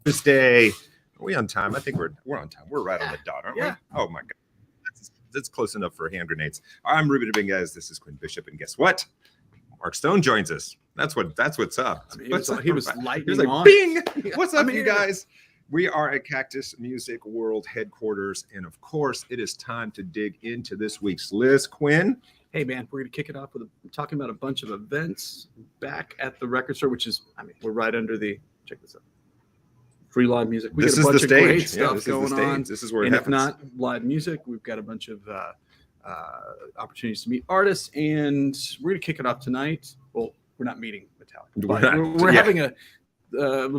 Tuesday. Are we on time? I think we're on time. We're right on the dot, aren't we? Oh my God. That's close enough for hand grenades. I'm Ruben, guys. This is Quinn Bishop, and guess what? Mark Stone joins us. That's what's up. I mean, he was lightning like, on. Bing! What's up, you guys? We are at Cactus Music World headquarters, and of course, it is time to dig into this week's list. Quinn? Hey, man, we're going to kick it off with talking about a bunch of events back at the record store, which is, we're right under the, check this out, free live music. We this got a bunch is the of stage. great stuff going on. This is where it and happens. If not live music, we've got a bunch of opportunities to meet artists, and we're going to kick it off tonight. Well, we're not meeting Metallica. We're having a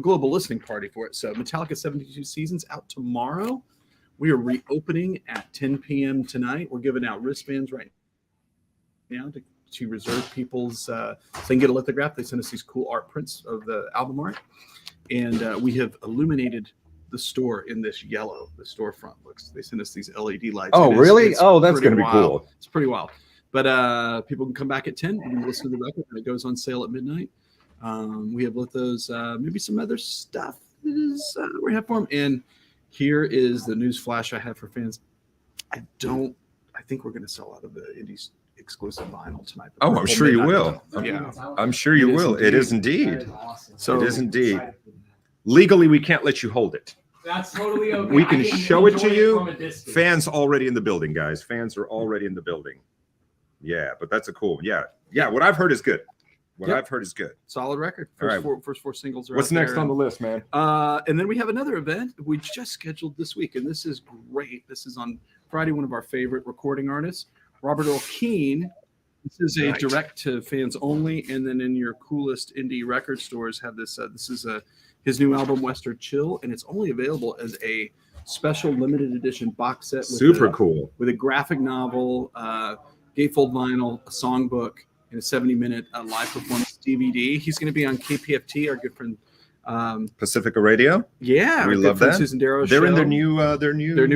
global listening party for it. So Metallica 72 Seasons out tomorrow. We are reopening at 10 p.m. tonight. We're giving out wristbands right now to reserve people's so they can get a lithograph. They send us these cool art prints of the album art, and we have illuminated the store in this yellow. The storefront looks. They send us these LED lights. Oh, really? Oh, that's going to be cool. It's pretty wild. But people can come back at 10 and listen to the record, and it goes on sale at midnight. We have those maybe some other stuff that is we have for them. And here is the news flash I have for fans. I think we're going to sell out of the Indies exclusive vinyl tonight. Oh, I'm sure you will. Yeah, I'm sure you will. It is indeed. Awesome. So it is indeed. Legally, we can't let you hold it. That's totally okay. We can show it to you. From a distance. Fans already in the building, guys. Fans are already in the building. Yeah, but that's a cool one. Yeah. What I've heard is good. I've heard is good. Solid record. First four singles are What's out next there. on the list, man? And then we have another event we just scheduled this week, and this is great. This is on Friday. One of our favorite recording artists, Robert Earl Keen. This is a direct to fans only, and then in your coolest indie record stores have this. This is his new album, Western Chill, and it's only available as a special limited edition box set. Super cool. With a graphic novel, gatefold vinyl, a songbook, and a 70-minute live performance DVD. He's going to be on KPFT, our good friend Pacifica Radio. Yeah, we love that. Susan Darrow's They're show. in their new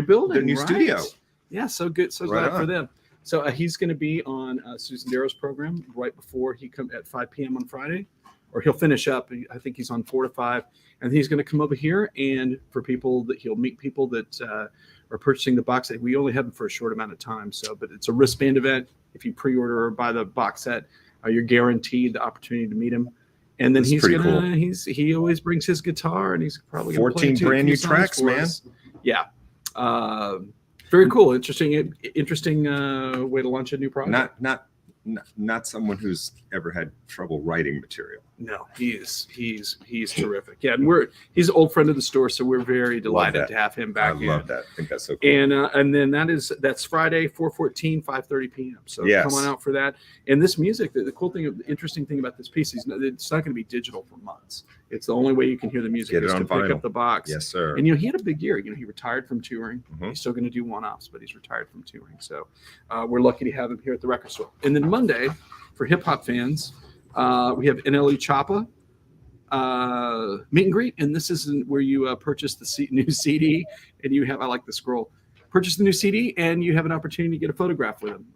building, their new studio. Yeah, so good, so glad for them. So he's going to be on Susan Darrow's program right before he comes at 5 p.m. on Friday, or he'll finish up. I think he's on 4 to 5, and he's going to come over here, and for people that he'll meet people that are purchasing the box set. We only have them for a short amount of time, but it's a wristband event. If you pre-order or buy the box set, you're guaranteed the opportunity to meet him. And then he always brings his guitar, and he's probably 14 brand new tracks, man. Yeah. Very cool. Interesting way to launch a new project. Not someone who's ever had trouble writing material. No, he's terrific. Yeah, and he's an old friend of the store, so we're very delighted to have him back. I love that. I think that's so cool. And then that's Friday, 4/14, 5:30 p.m. So come on out for that. And this music, the cool thing, the interesting thing about this piece is it's not going to be digital for months. It's the only way you can hear the music is to pick up the box. Yes, sir. And he had a big year. He retired from touring. Mm-hmm. He's still going to do one-offs, but he's retired from touring. So we're lucky to have him here at the record store. And then Monday, for hip hop fans, we have NLE Choppa meet and greet, and this is where you purchase the new CD, and you have, I like the scroll, purchase the new CD, and you have an opportunity to get a photograph with him.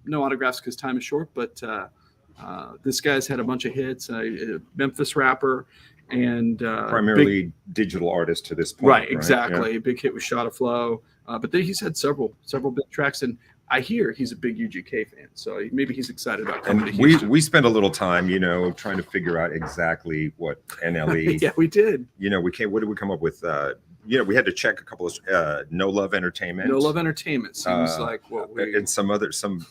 No autographs because time is short, but this guy's had a bunch of hits. Memphis rapper, and primarily digital artist to this point. Right, exactly. Yeah. Big hit with Shot of Flow, but then he's had several big tracks, and I hear he's a big UGK fan, so maybe he's excited about coming to Houston. We spent a little time, trying to figure out exactly what NLE. Yeah, we did. What did we come up with? We had to check a couple of No Love Entertainment. No Love Entertainment seems like what we and some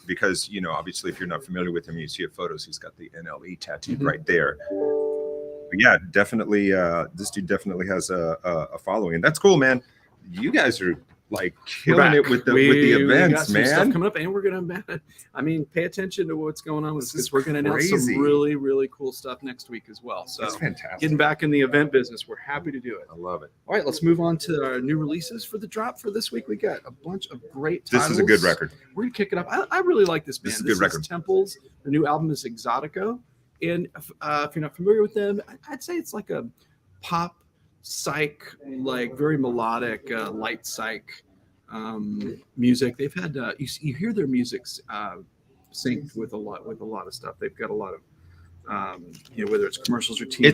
because obviously if you're not familiar with him, you see photos. He's got the NLE tattooed right there. But yeah, definitely. This dude definitely has a following, and that's cool, man. You guys are killing it with the events, got some man. Stuff coming up, and we're gonna, pay attention to what's going on with this because we're gonna announce some really, really cool stuff next week as well. So that's fantastic. Getting back in the event business, we're happy to do it. I love it. All right, let's move on to our new releases for the drop for this week. We got a bunch of great titles. This is a good record. We're gonna kick it up. I really like this band. This is a good record. Temples. The new album is Exotico, and if you're not familiar with them, I'd say it's like a pop psych, very melodic, light psych. Music. They've had you hear their music synced with a lot of stuff. They've got a lot Whether it's commercials or TV.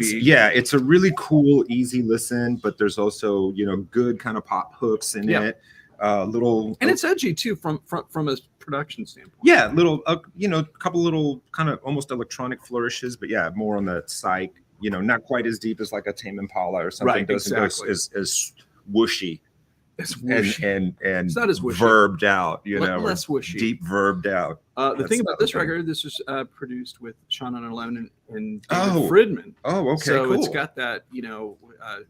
It's a really cool, easy listen, but there's also, good kind of pop hooks in it. And it's edgy too from a production standpoint. Yeah, couple little kind of almost electronic flourishes, but more on the psych, not quite as deep as like a Tame Impala or something. Right, exactly. As whooshy. It's whooshy. And it's not as whooshy. Verbed out, less whooshy. Deep verbed out. The thing about this record, this was produced with Sean Lemon and David Friedman. Oh, okay, so cool. It's got that,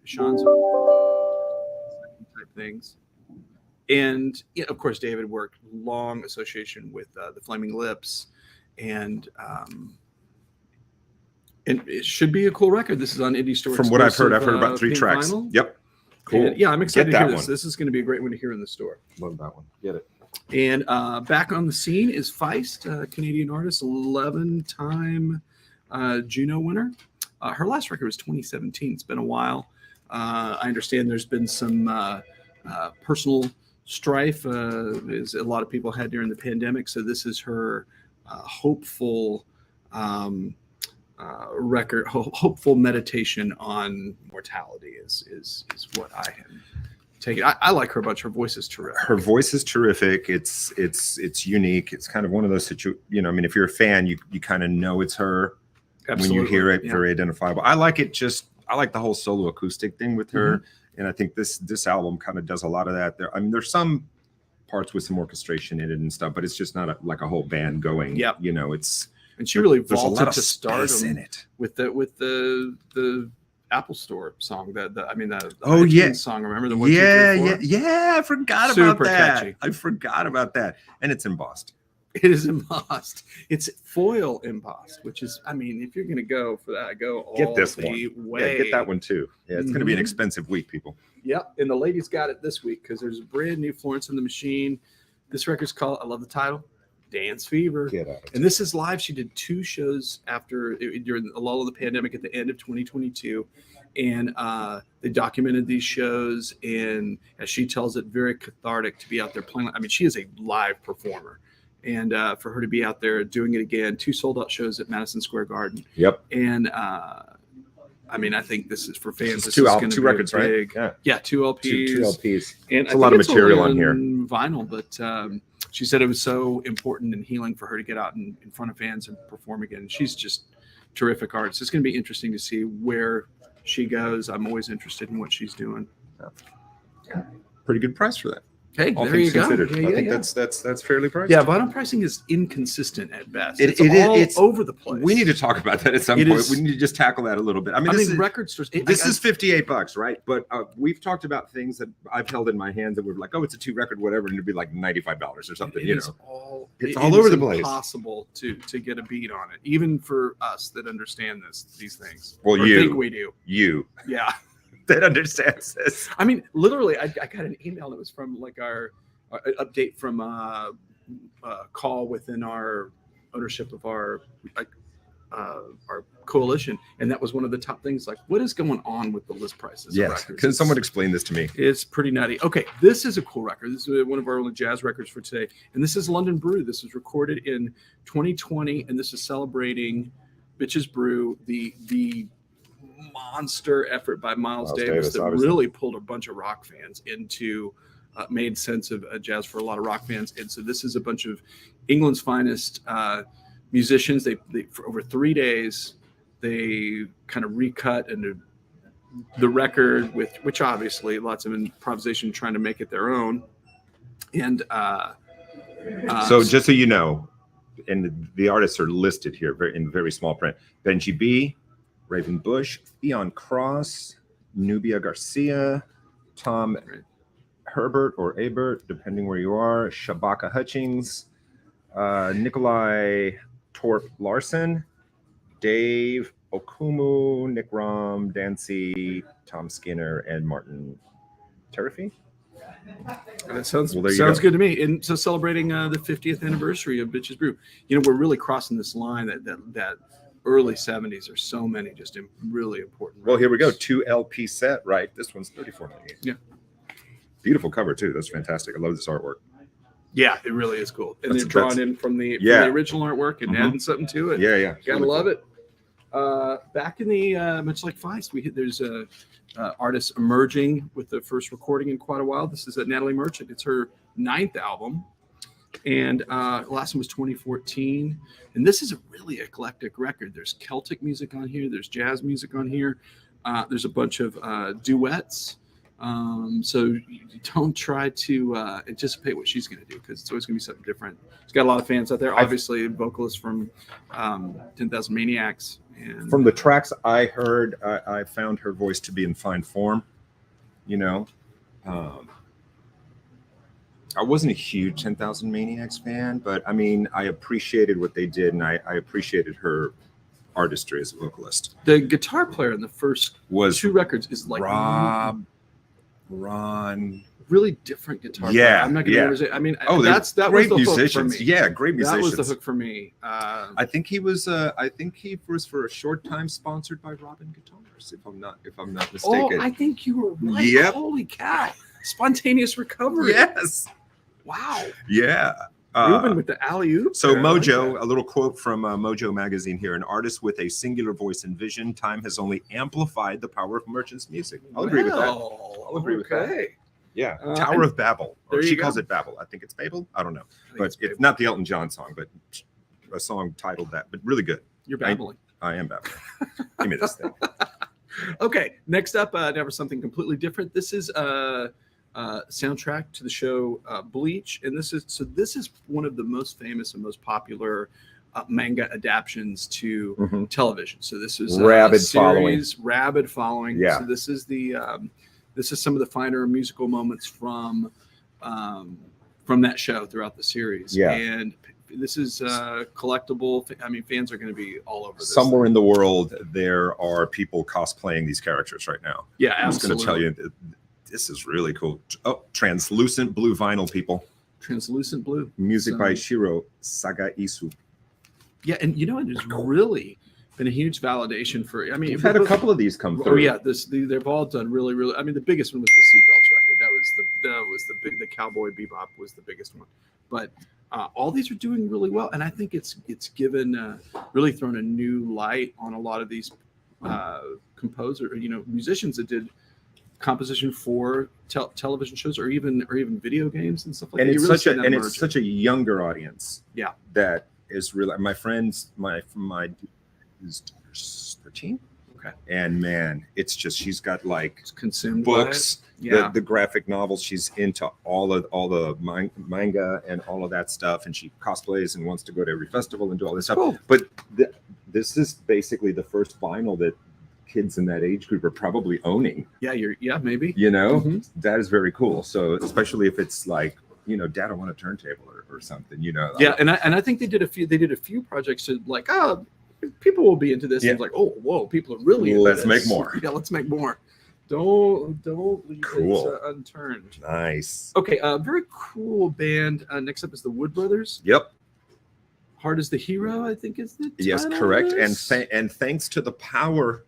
Sean's type things. And of course, David worked long association with the Flaming Lips, and it should be a cool record. This is on Indie Store. From what I've heard about 3 tracks. Vinyl. Yep. Cool. And, I'm excited to hear this. One. This is going to be a great one to hear in the store. Love that one. Get it. And back on the scene is Feist, a Canadian artist, 11-time Juno winner. Her last record was 2017. It's been a while. I understand there's been some personal strife, as a lot of people had during the pandemic. So this is her hopeful record, hopeful meditation on mortality is what I am taking. I like her bunch. Her voice is terrific. Her voice is terrific. It's unique. It's kind of one of those if you're a fan, you kind of know it's her. Absolutely. When you hear it. Very identifiable. I like the whole solo acoustic thing with her. And I think this album kind of does a lot of that. There's some parts with some orchestration in it and stuff, but it's just not like a whole band going. Yeah. And she really vaulted to stardom in it with the Apple Store song. The song. Remember the 1, 2, 3, 4? I forgot about that. Catchy. I forgot about that. And it's embossed. It is embossed. It's foil embossed, which is, if you're going to go for that, go all get this the one. way. Yeah, get that one too. Yeah, it's going to be an expensive week, people. Yep, and the ladies got it this week because there's a brand new Florence and the Machine. This record's called, I love the title, Dance Fever. Get out. And this is live. She did 2 shows during the lull of the pandemic at the end of 2022. And they documented these shows, and as she tells it, very cathartic to be out there playing. She is a live performer. And for her to be out there doing it again, 2 sold-out shows at Madison Square Garden. Yep. And I think this is for fans. It's 2 records, right? Yeah, 2 LPs. 2 LPs. And it's a lot of material on here. Vinyl, but she said it was so important and healing for her to get out in front of fans and perform again. She's just a terrific artist. It's going to be interesting to see where she goes. I'm always interested in what she's doing. Pretty good price for that. Hey, there you go. I think that's fairly priced. Yeah, vinyl pricing is inconsistent at best. It's all over the place. We need to talk about that at some point. We need to just tackle that a little bit. Record stores. This is $58, right? But we've talked about things that I've held in my hands that were like, it's a 2 record, whatever, and it'd be like $95 or something. It's all over the place. It's impossible to get a beat on it, even for us that understand these things. Well, or think we do. Yeah. That understands this. Literally, I got an email that was from like our update from call within our ownership of our coalition, and that was one of the top things. Like, what is going on with the list prices? Yes, can someone explain this to me? It's pretty nutty. Okay, this is a cool record. This is one of our only jazz records for today, and this is London Brew. This was recorded in 2020, and this is celebrating Bitches Brew, the monster effort by Miles Davis that obviously really pulled a bunch of rock fans into made sense of jazz for a lot of rock fans. And so this is a bunch of England's finest musicians. They for over 3 days they kind of recut into the record which obviously lots of improvisation trying to make it their own. And so just so you know, and the artists are listed here in very small print: Benji B, Raven Bush, Theon Cross, Nubia Garcia, Tom Herbert or Abert, depending where you are, Shabaka Hutchings, Nikolai Torp Larson, Dave Okumu, Nick Rom, Dancy, Tom Skinner, and Martin Terrify. That sounds good to me. And so celebrating the 50th anniversary of Bitches Brew, we're really crossing this line that early 70s. There's so many just really important records. Well, here we go. 2 LP set, right? This one's $34.98. Yeah. Beautiful cover too. That's fantastic. I love this artwork. Yeah, it really is cool. And they're drawn in from the original artwork and adding something to it. Yeah. Gotta love it. back in the much like Feist, there's a artist emerging with the first recording in quite a while. This is Natalie Merchant. It's her 9th album, and the last one was 2014. And this is a really eclectic record. There's Celtic music on here. There's jazz music on here. There's a bunch of duets. So you don't try to anticipate what she's going to do, because it's always going to be something different. She's got a lot of fans out there. Obviously, vocalists from 10,000 Maniacs. And from the tracks I heard, I found her voice to be in fine form. You know, I wasn't a huge 10,000 Maniacs fan, but I mean, I appreciated what they did, and I appreciated her artistry as a vocalist. The guitar player in the first 2 records is like Ron. Really different guitar player. I'm not going to say. I mean, that was the musicians. hook for me. Yeah, great musicians. That was the hook for me. I think he was for a short time sponsored by Ruben guitars, if I'm not mistaken. Oh, I think you were right. Yep. Holy cow! Spontaneous recovery. Yes. Wow. Yeah. Ruben with the alley-oop. So Mojo, a little quote from Mojo magazine here: "An artist with a singular voice and vision, time has only amplified the power of Merchant's music." I'll agree with that. I'll agree with that. Yeah, Tower of Babel. Or she calls it Babel. I think it's Babel. I don't know. But it's not the Elton John song, but a song titled that. But really good. You're babbling. I am babbling. Give me this thing. Okay, next up, now for something completely different. This is soundtrack to the show Bleach, and this is one of the most famous and most popular manga adaptions to television. So this is rabid following. Yeah. So this is some of the finer musical moments from that show throughout the series. Yeah. And this is collectible. I mean, fans are going to be all over this. Somewhere in the world, there are people cosplaying these characters right now. Yeah, I'm just going to tell you, this is really cool. Oh, translucent blue vinyl, people. Translucent blue. Music by Shiro Sagaisu. Yeah, and you know, it has really been a huge validation for. I mean, we've had a couple of these come through. Oh yeah, they've all done really. I mean, the biggest one was the Seatbelts record. That was the Cowboy Bebop was the biggest one, but all these are doing really well, and I think it's given really thrown a new light on a lot of these musicians that did composition for television shows or even video games and stuff like and that. It's such a younger audience. Yeah, that is really my friends. My is 13. Okay, and man, it's just she's got like consumed books, yeah, the graphic novels. She's into all the manga and all of that stuff, and she cosplays and wants to go to every festival and do all this stuff. Cool. But this is basically the first vinyl that kids in that age group are probably owning. Yeah, maybe. You know, that is very cool. So especially if it's like, you know, Dad, I want a turntable or something. You know. Yeah, and I think they did a few projects to like people will be into this. Yeah. And it's like, oh, whoa, people are really into let's this. make more. Yeah, let's make more. Don't leave cool. it unturned. Nice. Okay, very cool band. Next up is the Wood Brothers. Yep. Hard as the Hero, I think is the title. Yes, correct. And thanks to the power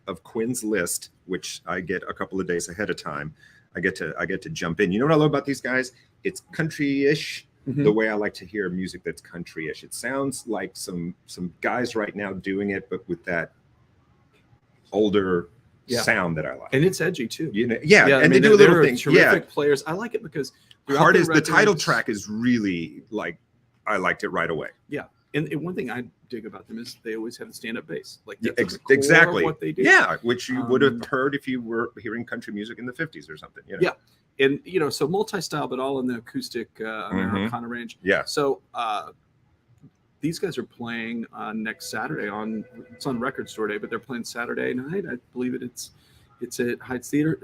of Quinn's list, which I get a couple of days ahead of time, I get to jump in. You know what I love about these guys? It's country-ish. The way I like to hear music that's country-ish. It sounds like some guys right now doing it, but with that older sound that I like. And it's edgy too. You know, and they do a little thing. Terrific players. I like it because Hard as the title track is really like, I liked it right away. Yeah. And one thing I dig about them is they always have the stand-up bass. Like exactly what they do. Yeah, which you would have heard if you were hearing country music in the 50s or something. You know? Yeah. And, you know, so multi-style, but all in the acoustic Americana range. Yeah. So these guys are playing next Saturday it's on Record Store Day, but they're playing Saturday night. I believe it's at Heights Theater.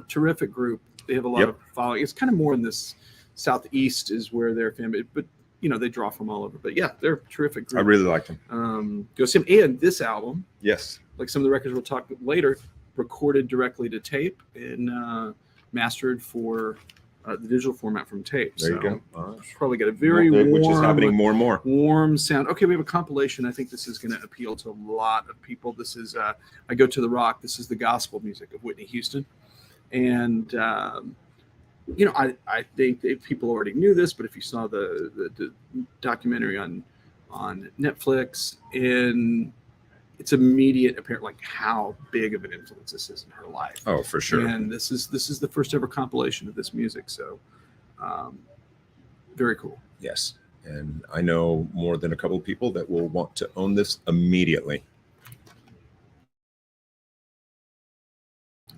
Terrific group. They have a lot of following. It's kind of more in this southeast is where they're famous, but you know, they draw from all over. But yeah, they're a terrific group. I really liked them. Go see them. And this album, yes, like some of the records we'll talk later, recorded directly to tape and mastered for the digital format from tape. There you go. Probably got a very warm, which is happening more and more. Warm sound. Okay, we have a compilation. I think this is going to appeal to a lot of people. This is I Go to the Rock. This is the gospel music of Whitney Houston, and I think people already knew this, but if you saw the documentary on Netflix, and it's immediate apparent like how big of an influence this is in her life. Oh, for sure. And this is the first ever compilation of this music. So very cool. Yes. And I know more than a couple of people that will want to own this immediately.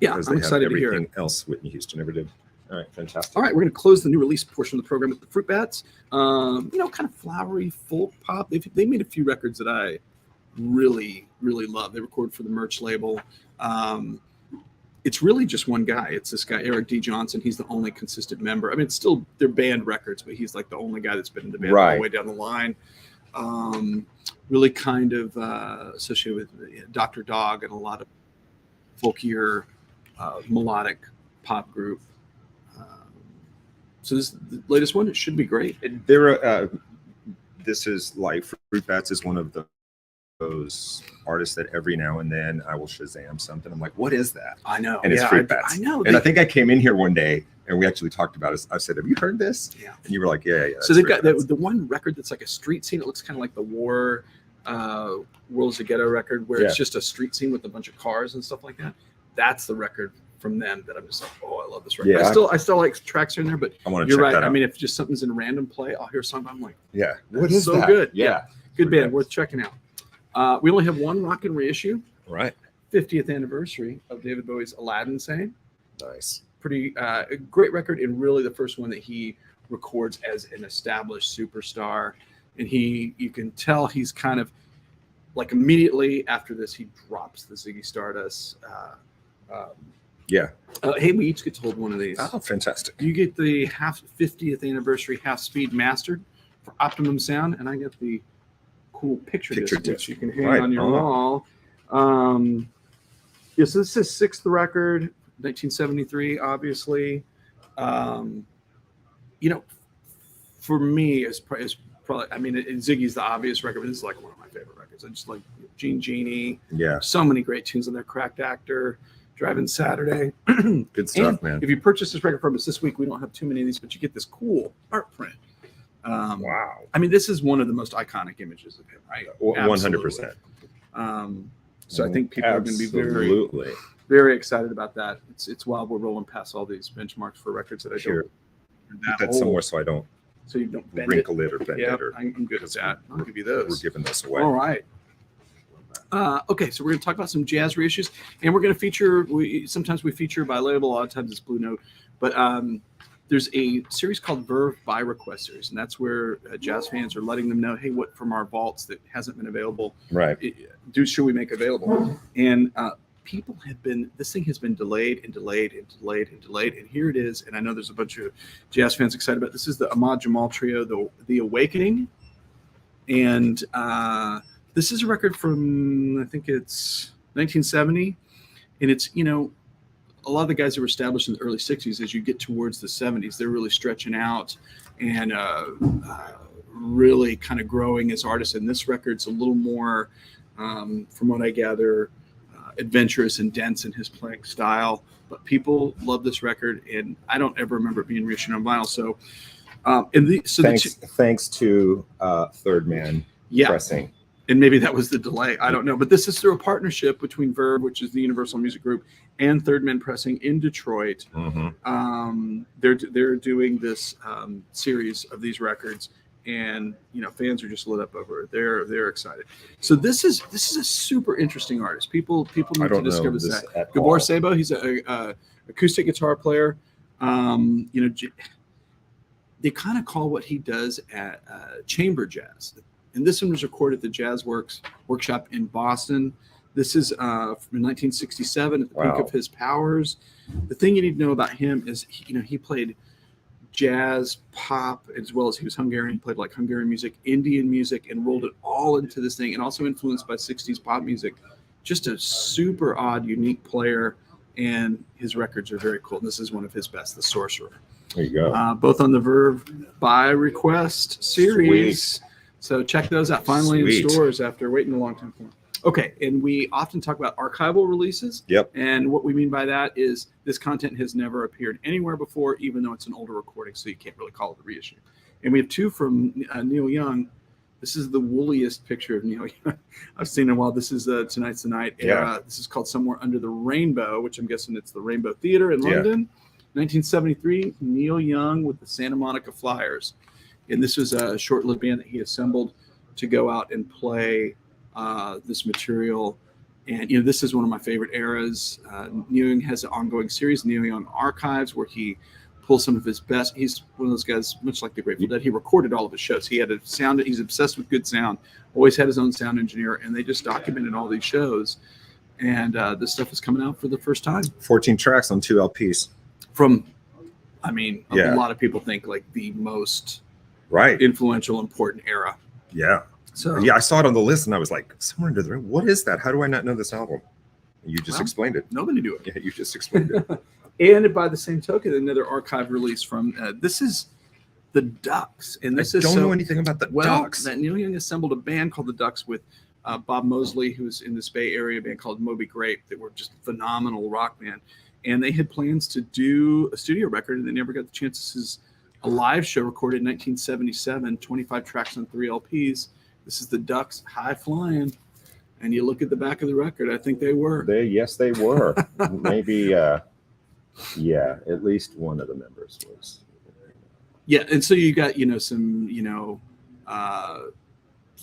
Yeah, I'm excited to hear it. Everything else Whitney Houston ever did. All right, fantastic. All right, we're going to close the new release portion of the program with the Fruit Bats. Kind of flowery folk pop. They made a few records that I really, really love. They recorded for the Merch label. It's really just one guy. It's this guy, Eric D. Johnson. He's the only consistent member. I mean, it's still they're band records, but he's like the only guy that's been in the band all the way down the line. Really kind of associated with Dr. Dog and a lot of folkier, melodic pop group. So this is the latest one. It should be great. This is like Fruit Bats is one of those artists that every now and then I will Shazam something. I'm like, what is that? I know. And it's Fruit Bats. I know. And I think I came in here one day and we actually talked about it. I said, have you heard this? Yeah. And you were like, yeah. So they've got the one record that's like a street scene. It looks kind of like the War World's a Ghetto record where it's just a street scene with a bunch of cars and stuff like that. That's the record from them that I'm just like, oh, I love this record. Yeah. I still like tracks here and there, but you're right. I mean, if just something's in random play, I'll hear a song, I'm like, yeah, what is so that? Good. Yeah. Good band, worth checking out. We only have one rockin' reissue. Right. 50th anniversary of David Bowie's Aladdin Sane. Nice. Pretty great record, and really the first one that he records as an established superstar. And you can tell he's kind of like immediately after this, he drops the Ziggy Stardust. Hey, we each get to hold one of these. Oh, fantastic. You get the 50th anniversary half speed mastered for Optimum Sound, and I get the cool picture disc, which you can hang on your wall. So this is sixth record, 1973, obviously. For me, it's probably, I mean, Ziggy's the obvious record, but this is like one of my favorite records. I just like Gene Genie. Yeah. So many great tunes on there. Cracked Actor, Driving Saturday. Good stuff, man. If you purchase this record from us this week, we don't have too many of these, but you get this cool art print. Wow. I mean, this is one of the most iconic images of him, right? 100%. So I think people are going to be very, very excited about that. It's wild. We're rolling past all these benchmarks for records that I don't. Put that somewhere so I don't. So you don't bend wrinkle it or bend it. I'm good with that. I'll give you those. We're giving those away. All right. Okay, so we're going to talk about some jazz reissues, and we're going to feature. Sometimes we feature by label. A lot of times it's Blue Note, but there's a series called Verve by Request series, and that's where jazz fans are letting them know, hey, what from our vaults that hasn't been available, right? Should we make available? And people have been. This thing has been delayed and delayed and delayed and delayed, and here it is. And I know there's a bunch of jazz fans excited about this. Is the Ahmad Jamal Trio, the Awakening, and this is a record from I think it's 1970, and it's a lot of the guys that were established in the early 60s, as you get towards the 70s, they're really stretching out and really kind of growing as artists. And this record's a little more, from what I gather, adventurous and dense in his playing style. But people love this record, and I don't ever remember it being reissued on vinyl. So, thanks to Third Man pressing. And maybe that was the delay. I don't know. But this is through a partnership between Verve, which is the Universal Music Group, and Third Man Pressing in Detroit. Mm-hmm. They're doing this series of these records, and fans are just lit up over it. They're excited. So this is a super interesting artist. People need to discover this. Gabor Sabo, he's a acoustic guitar player. They kind of call what he does at chamber jazz. And this one was recorded at the Jazz Workshop in Boston. This is from 1967 at the peak of his powers. The thing you need to know about him is, he played jazz, pop, as well as he was Hungarian. He played like Hungarian music, Indian music, and rolled it all into this thing, and also influenced by 60s pop music. Just a super odd, unique player, and his records are very cool. And this is one of his best, The Sorcerer. There you go. Both on the Verve by Request series. Sweet. So check those out. Finally in stores after waiting a long time for them. Okay, and we often talk about archival releases. Yep. And what we mean by that is this content has never appeared anywhere before, even though it's an older recording, so you can't really call it a reissue. And we have two from Neil Young. This is the wooliest picture of Neil Young I've seen in a while. This is Tonight's the Night era. This is called Somewhere Under the Rainbow, which I'm guessing it's the Rainbow Theater in London. 1973, Neil Young with the Santa Monica Flyers. And this was a short-lived band that he assembled to go out and play this material. And, this is one of my favorite eras. Neil Young has an ongoing series, Neil Young Archives, where he pulls some of his best. He's one of those guys, much like the Grateful Dead. He recorded all of his shows. He had a sound. He's obsessed with good sound, always had his own sound engineer, and they just documented all these shows. And this stuff is coming out for the first time. 14 tracks on 2 LPs. From, a lot of people think like the most influential, important era. Yeah. So I saw it on the list and I was like, Somewhere Under the Rainbow. What is that? How do I not know this album? And you just explained it. Nobody knew it. Yeah, you just explained it. And by the same token, another archive release from this is the Ducks. And this I don't know anything about the Ducks. That Neil Young assembled a band called the Ducks with Bob Mosley, who's in this Bay Area band called Moby Grape. They were just phenomenal rock band. And they had plans to do a studio record, and they never got the chance. This is a live show recorded in 1977, 25 tracks on 3 LPs. This is the Ducks, High Flying. And you look at the back of the record, I think they were. Yes, they were. Maybe, at least one of the members was. Yeah, and so you got, some,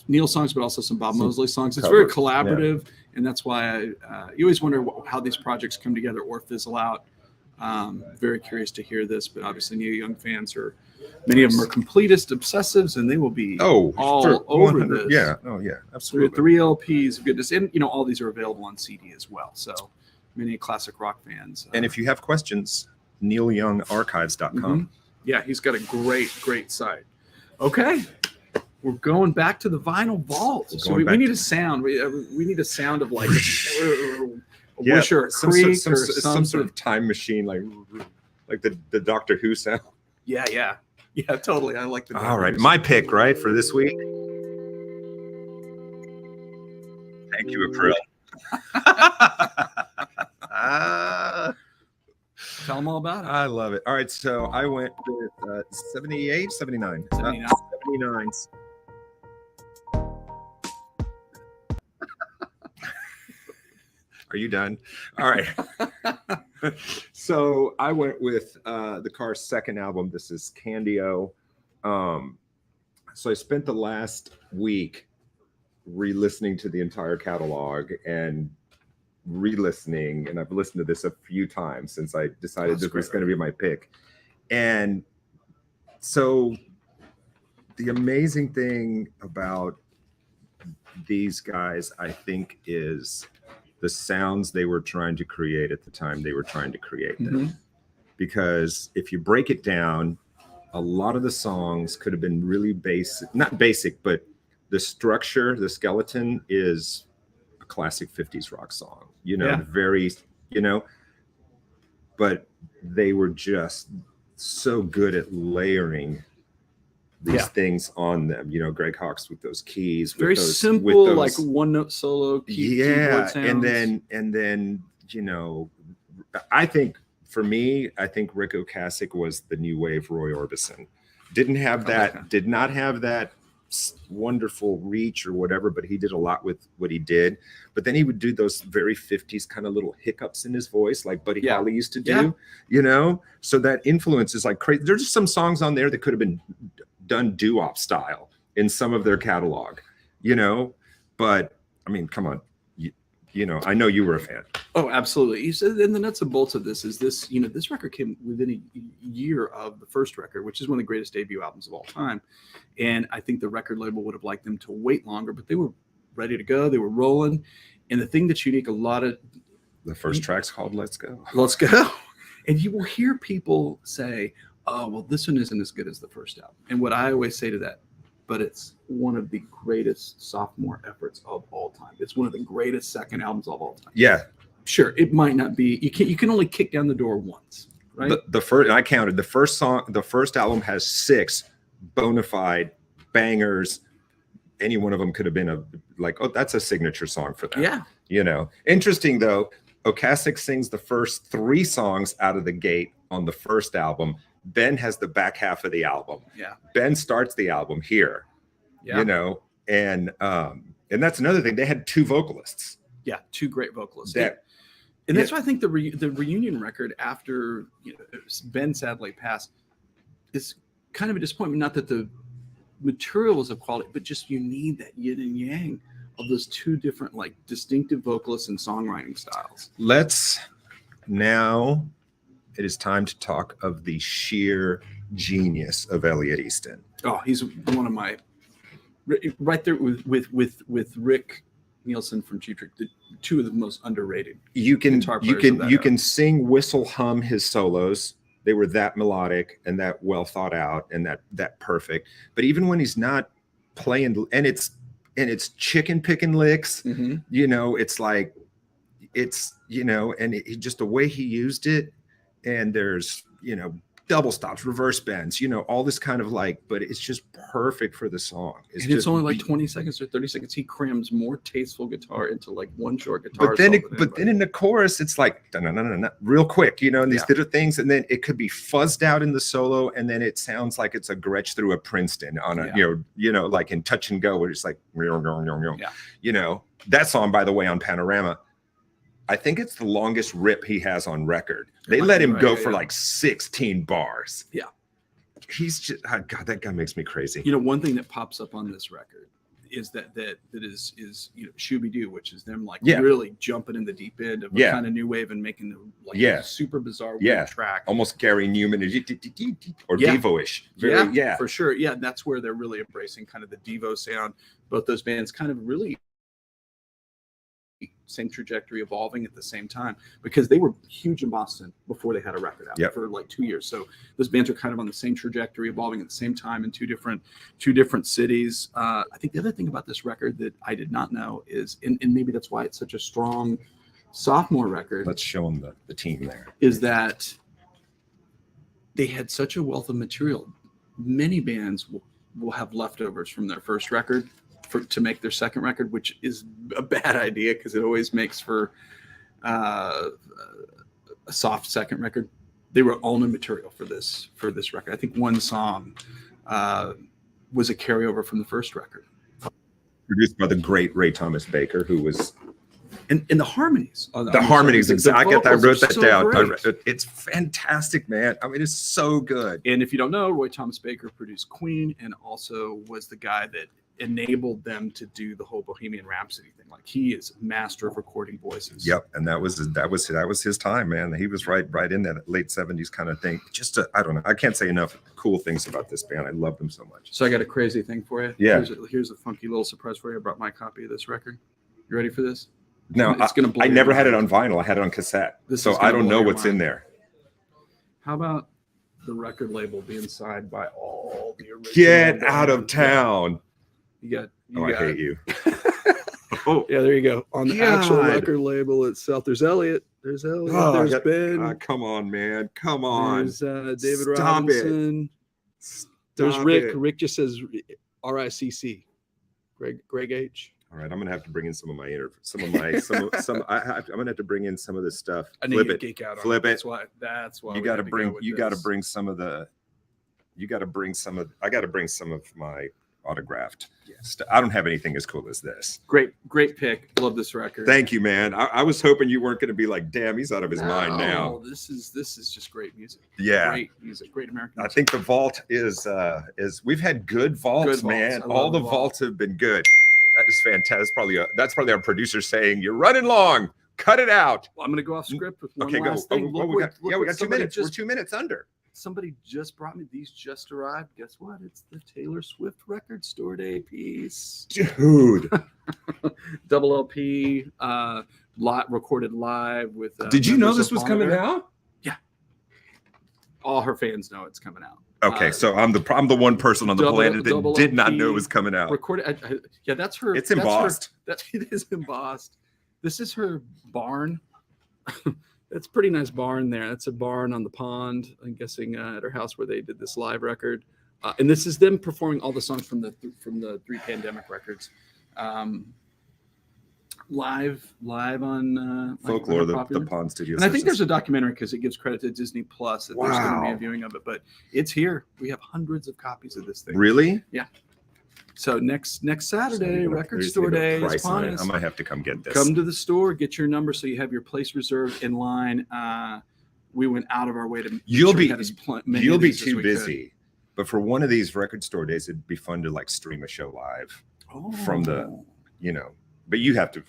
Neil songs, but also some Bob Mosley songs. It's very collaborative, and that's why you always wonder how these projects come together or fizzle out. Very curious to hear this, but obviously Neil Young fans many of them are completist obsessives, and they will be all over this. Yeah, absolutely. 3 LPs of goodness, and all these are available on CD as well. So many classic rock fans. And if you have questions, neilyoungarchives.com. Mm-hmm. Yeah, he's got a great site. Okay. We're going back to the vinyl vault. So we need a sound. We need a sound of like a whoosh or a creak or some sort of time machine, like the Doctor Who sound. Yeah, totally. I like the. All right, my pick for this week. Thank you, April. Tell them all about it. I love it. All right, so I went with 78, 79. 79. Are you done? All right. So I went with the Cars' second album. This is Candio. So I spent the last week re-listening to the entire catalog and re-listening, and I've listened to this a few times since I decided this was going to be my pick. And so the amazing thing about these guys, I think, is the sounds they were trying to create at the time they were trying to create them. Mm-hmm. Because if you break it down, a lot of the songs could have been really not basic, but the structure, the skeleton is a classic 50s rock song, very, but they were just so good at layering these things on them, Greg Hawkes with those keys, very simple, like one note solo key, keyboard sounds. and then I think for me, Rick Ocasek was the new wave Roy Orbison. Did not have that wonderful reach or whatever, but he did a lot with what he did. But then he would do those very 50s kind of little hiccups in his voice, like Buddy Holly used to do, so that influence is like crazy. There's just some songs on there that could have been done doo-wop style in some of their catalog, but I mean, come on, I know you were a fan. Oh, absolutely. You said, and the nuts and bolts of this is this, this record came within a year of the first record, which is one of the greatest debut albums of all time. And I think the record label would have liked them to wait longer, but they were ready to go. They were rolling. And the thing that's unique, the first track's called Let's Go. Let's Go. And you will hear people say, oh, well, this one isn't as good as the first album. And what I always say to that, but it's one of the greatest sophomore efforts of all time. It's one of the greatest second albums of all time. Yeah. Sure, it might not be. You can only kick down the door once, right? The first, I counted, the first album has 6 bona fide bangers. Any one of them could have been that's a signature song for them. Yeah. Interesting though, Ocasek sings the first 3 songs out of the gate on the first album. Ben has the back half of the album. Yeah. Ben starts the album here, And that's another thing. They had 2 vocalists. Yeah, 2 great vocalists. And that's why I think the reunion record after Ben sadly passed is kind of a disappointment. Not that the material was of quality, but just you need that yin and yang of those 2 different like distinctive vocalists and songwriting styles. Now it is time to talk of the sheer genius of Elliot Easton. Oh, he's one of my right there with Rick Nielsen from Cheap Trick, the 2 of the most underrated. You can sing, whistle, hum his solos. They were that melodic and that well thought out and that perfect. But even when he's not playing, and it's chicken picking licks, you know, it's like and just the way he used it, and there's double stops, reverse bends, all this kind of but it's just perfect for the song. It's only like 20 seconds or 30 seconds. He crams more tasteful guitar into like one short guitar. But then in the chorus, it's like real quick, and these little things, and then it could be fuzzed out in the solo, and then it sounds like it's a Gretsch through a Princeton on a like in Touch and Go, where it's like that song, by the way, on Panorama, I think it's the longest rip he has on record. They let him go for like 16 bars. Yeah. He's just, God, that guy makes me crazy. One thing that pops up on this record is that is Shooby Doo, which is them like really jumping in the deep end of a kind of new wave and making the super bizarre weird track. Almost Gary Newman or Devo-ish. For sure. Yeah, that's where they're really embracing kind of the Devo sound. Both those bands kind of really same trajectory, evolving at the same time, because they were huge in Boston before they had a record out for like 2 years. So those bands are kind of on the same trajectory, evolving at the same time in two different cities. I think the other thing about this record that I did not know is, and maybe that's why it's such a strong sophomore record. Let's show them the team there. Is that they had such a wealth of material. Many bands will have leftovers from their first record to make their second record, which is a bad idea because it always makes for a soft second record. They were all new material for this record. I think one song was a carryover from the first record, produced by the great Ray Thomas Baker, who was and the harmonies. The harmonies, exactly. I wrote that down. It's fantastic, man. I mean, it's so good. And if you don't know, Roy Thomas Baker produced Queen and also was the guy that enabled them to do the whole Bohemian Rhapsody thing. Like, he is a master of recording voices. Yep, and that was his time, man. He was right in that late 70s kind of thing. I don't know. I can't say enough cool things about this band. I love them so much. So I got a crazy thing for you. Yeah. Here's a funky little surprise for you. I brought my copy of this record. You ready for this? No, I never had it on vinyl. I had it on cassette. So I don't know what's in there. How about the record label being signed by all the original? Get out of town. I hate you. Oh, yeah, there you go. On the actual record label itself, there's Elliot. There's Ben. Come on, man. Come on. There's David Robinson. There's Rick. Rick just says RICC. Greg H. All right, I'm gonna have to bring in I'm gonna have to bring in some of this stuff. I need to geek out. Flip it. That's why. You got to bring. You got to bring some of the. You got to bring some of. I got to bring some of my autographed. Yes. I don't have anything as cool as this. Great pick. Love this record. Thank you, man. I was hoping you weren't going to be like, damn, he's out of his mind now. This is just great music. Yeah. Great music. Great American music. I think the vault is we've had good vaults, man. All the vaults have been good. That is fantastic. That's probably our producer saying, you're running long. Cut it out. Well, I'm going to go off script with one last thing. We got 2 minutes. We're 2 minutes under. Somebody just brought me these. Just arrived. Guess what? It's the Taylor Swift Record Store Day piece, dude. Double LP, recorded live with. Did you know this was coming out? Yeah. All her fans know it's coming out. Okay, so I'm the one person on the planet that did not know it was coming out. Recorded. That's her. It's embossed. It is embossed. This is her barn. It's a pretty nice barn there. That's a barn on the pond, I'm guessing, at her house where they did this live record. And this is them performing all the songs from the 3 Pandemic records. Live on Folklore, the Pond Studios. And I think there's a documentary because it gives credit to Disney Plus that there's going to be a viewing of it. But it's here. We have hundreds of copies of this thing. Really? Yeah. So next Saturday, So Record there's Store even a Day is price on upon it. us. I might have to come get this. Come to the store, get your number so you have your place reserved in line. We went out of our way to make You'll sure we be had as many you'll of be these as too we busy. But for one of these Record Store Days, it'd be fun to like stream a show live from the, you know. But you have to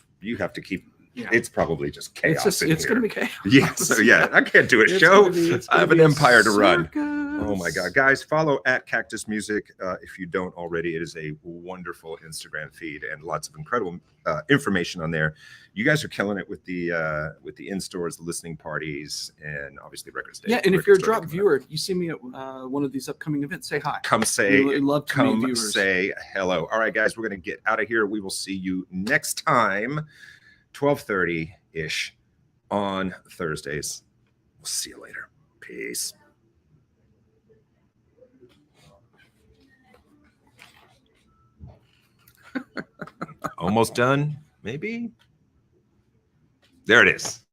keep. Yeah. It's probably just chaos. It's going to be chaos. Yeah. So yeah, I can't do a show. I have an empire to run. Oh my God, guys, follow at Cactus Music if you don't already. It is a wonderful Instagram feed and lots of incredible information on there. You guys are killing it with the in-stores, the listening parties, and obviously Record Day. Yeah, and if you're a drop viewer, if you see me at one of these upcoming events, say hi. Come say, We'd love to meet viewers. Say hello. All right, guys, we're going to get out of here. We will see you next time, 12:30-ish on Thursdays. We'll see you later. Peace. Almost done, maybe. There it is.